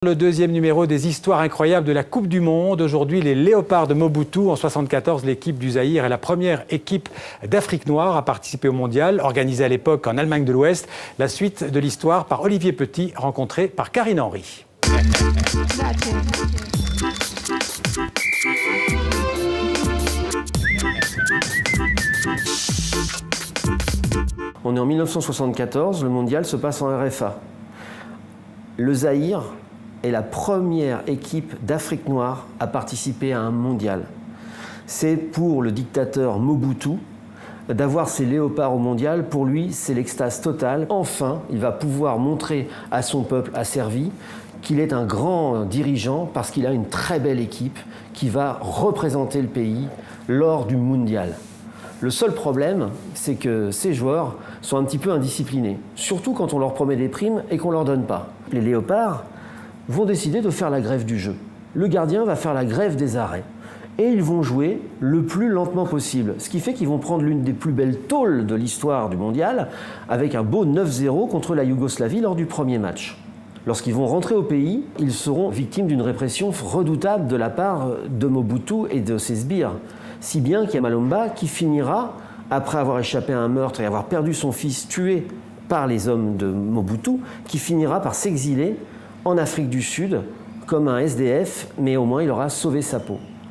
Le deuxième numéro des histoires incroyables de la Coupe du Monde. Aujourd'hui, les Léopards de Mobutu. En 1974, l'équipe du Zaïre est la première équipe d'Afrique noire à participer au mondial, organisé à l'époque en Allemagne de l'Ouest. La suite de l'histoire par Olivier Petit, rencontré par Karine Henry. On est en 1974, le mondial se passe en RFA. Le Zaïre est la première équipe d'Afrique noire à participer à un mondial. C'est pour le dictateur Mobutu d'avoir ces léopards au mondial. Pour lui, c'est l'extase totale. Enfin, il va pouvoir montrer à son peuple asservi qu'il est un grand dirigeant parce qu'il a une très belle équipe qui va représenter le pays lors du mondial. Le seul problème, c'est que ces joueurs sont un petit peu indisciplinés, surtout quand on leur promet des primes et qu'on ne leur donne pas. Les léopards vont décider de faire la grève du jeu. Le gardien va faire la grève des arrêts. Et ils vont jouer le plus lentement possible. Ce qui fait qu'ils vont prendre l'une des plus belles tôles de l'histoire du mondial, avec un beau 9-0 contre la Yougoslavie lors du premier match. Lorsqu'ils vont rentrer au pays, ils seront victimes d'une répression redoutable de la part de Mobutu et de ses sbires. Si bien qu'il y a Malomba qui finira, après avoir échappé à un meurtre et avoir perdu son fils tué par les hommes de Mobutu, qui finira par s'exiler en Afrique du Sud comme un SDF, mais au moins il aura sauvé sa peau.